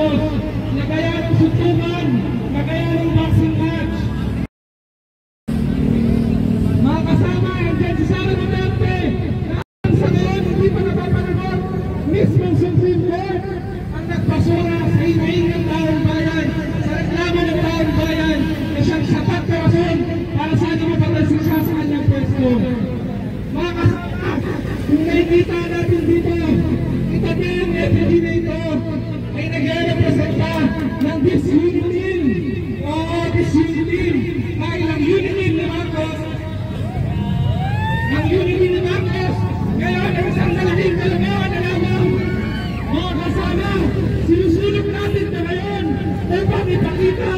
Marcos, nagaya ng suntukan, nagaya ng boxing match. Mga kasama, andyan si Sara Duterte, na sa ngayon hindi pa napapanagot, mismong Supreme Court ang nagpasura sa hinaing ng taong bayan, sa reklamo ng taong bayan, na siyang sapat na rason para sa ano mapatalsik siya sa kanyang pwesto. Mga kasama, kung nakikita natin dito, itabi ang effigy na ito ay nagre-representa ng disunity. Oo, disunity. Dahil ang unity ni Marcos, ngayon ang isang malaking kalagawan na lamang. Mga kasama, sinusulog natin na ngayon upang ipakita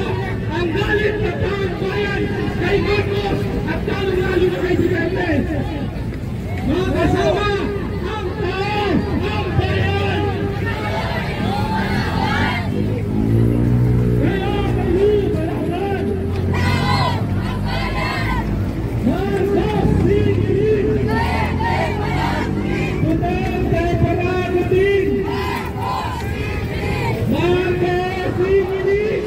ang galit ng taong bayan kay Marcos at lalong-lalo na kay Duterte. Mga kasama, ang tao, ang bayan! Kaya paglubalakban! Marcos, Sigrid! Duterte, Paragutin! Marcos, Sigrid!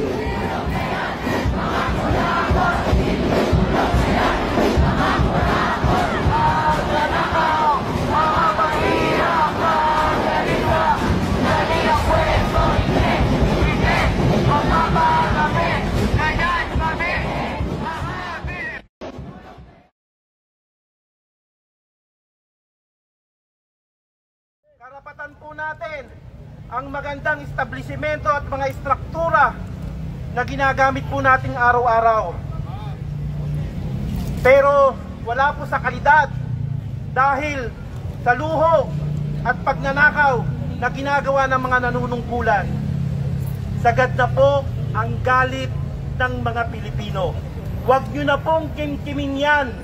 Karapatan po natin ang magandang establishmento at mga istruktura na ginagamit po natin araw-araw. Pero wala po sa kalidad dahil sa luho at pagnanakaw na ginagawa ng mga nanunungkulan. Sagad na po ang galit ng mga Pilipino. Huwag nyo na pong kimkimin yan.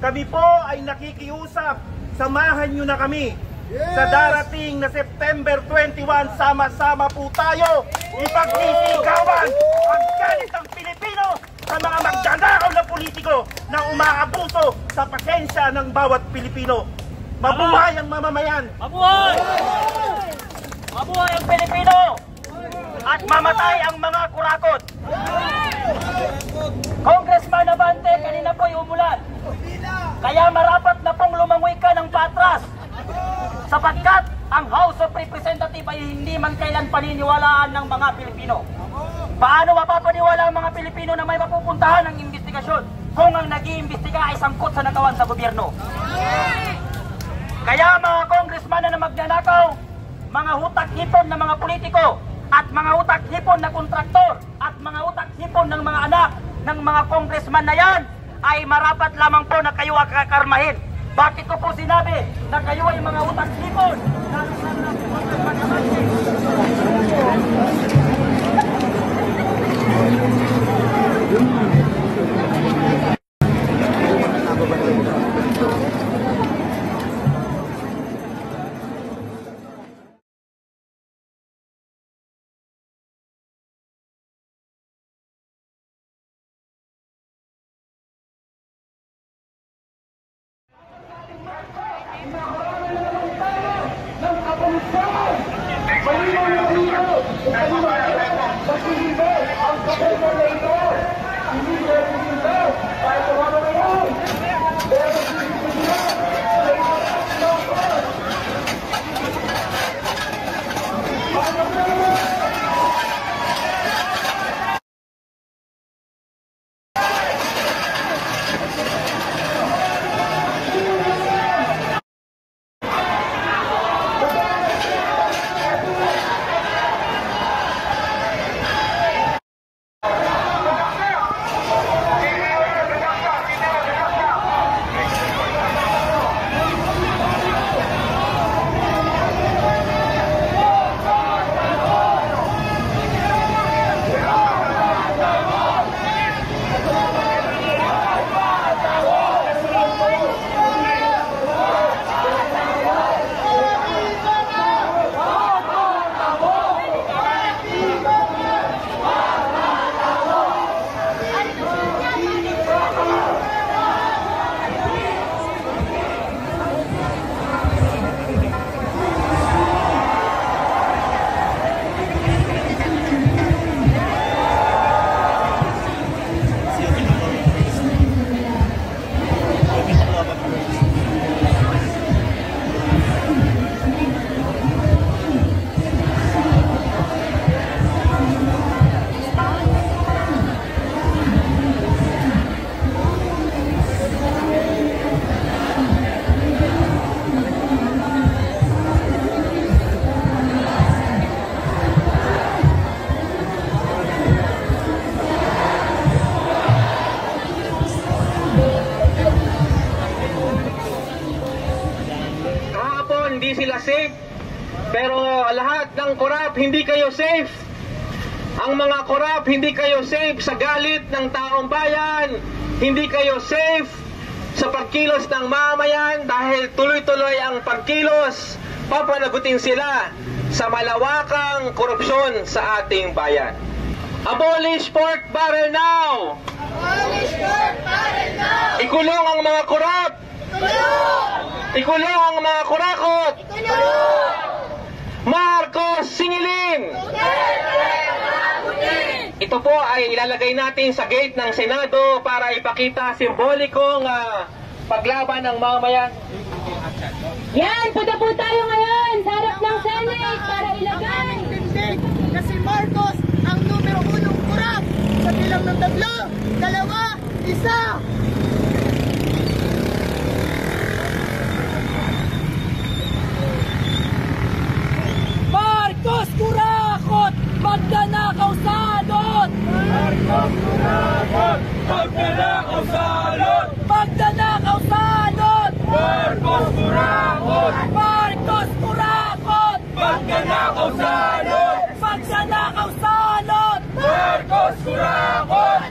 Kami po ay nakikiusap. Samahan nyo na kami. Yes! Sa darating na September 21, sama-sama po tayo ipagsisigawan ang galit ng Pilipino sa mga magdanakaw na politiko na umaabuso sa pasensya ng bawat Pilipino. Mabuhay ang mamamayan! Mabuhay! Mabuhay ang Pilipino! At mamatay ang mga kurakot! Congressman Abante, kanina po'y umulan. Kaya marapat na pong lumangoy ka ng patras. Sapagkat ang House of Representatives ay hindi man kailan paniniwalaan ng mga Pilipino. Paano mapapaniwala ang mga Pilipino na may mapupuntahan ng investigasyon kung ang nag-iimbestiga ay sangkot sa nakawan sa gobyerno? Kaya mga congressman na magnanakaw, mga hutak-hipon na mga politiko, at mga hutak-hipon na kontraktor, at mga hutak-hipon ng mga anak ng mga congressman na yan, ay marapat lamang po na kayo ang kakarmahin. Bakit ko po sinabi na kayo ay mga utak-hipon? hindi sila safe. Pero lahat ng korap, hindi kayo safe. Ang mga korap, hindi kayo safe sa galit ng taong bayan. Hindi kayo safe sa pagkilos ng mamayan dahil tuloy-tuloy ang pagkilos. Papanagutin sila sa malawakang korupsyon sa ating bayan. Abolish pork barrel now! Abolish pork barrel now! Ikulong ang mga korap! Ikulong ang mga kurakot! Marcos singilin! Ito po ay ilalagay natin sa gate ng Senado para ipakita simbolikong paglaban ng mamayan. Yan, punta po tayo ngayon sa harap ng Senate para ilagay. Na si Marcos ang numero 1 kurap sa bilang ng 3, 2, 1. Marcos kurakot, magdanakaw salot! Marcos kurakot, magdanakaw salot! Magdanakaw salot! Marcos kurakot, Marcos kurakot! magdanakaw salot! Magdanakaw salot! Marcos kurakot!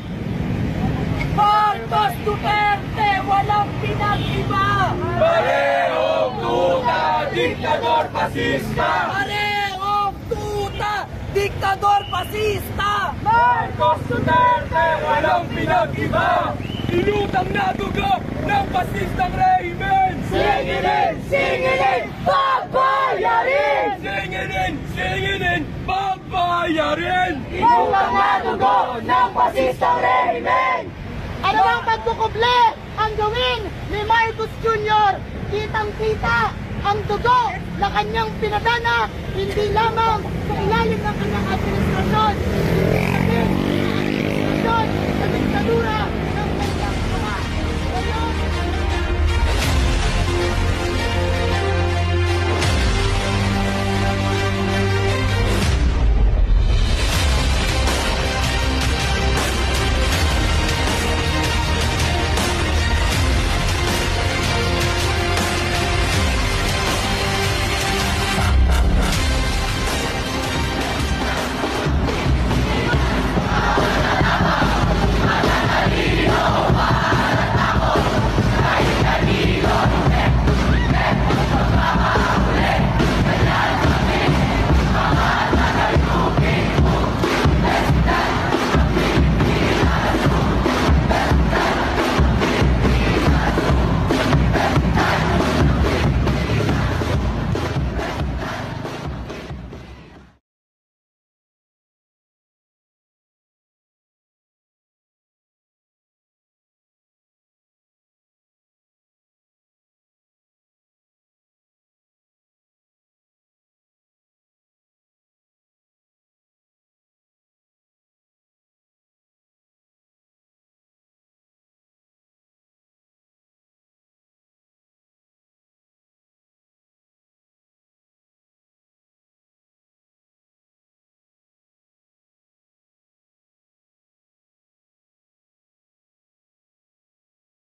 Marcos Duterte, walang pinag-iba! Parehong tuta, diktador pasista! Parehong tuta, diktador pasista! Marcos Duterte, walang pinag-iba! Inutang na dugo ng pasistang rehimen! Singilin! Singilin! Babayarin! Singilin! Singilin! Babayarin! Inutang na dugo ng pasistang rehimen! Ano ang pagkukuble ang gawin ni Marcos Jr.? Kitang-kita ang dugo na kanyang pinadana hindi lamang sa ilalim ng kanyang administrasyon, hindi sabihin sa administrasyon sa diktadura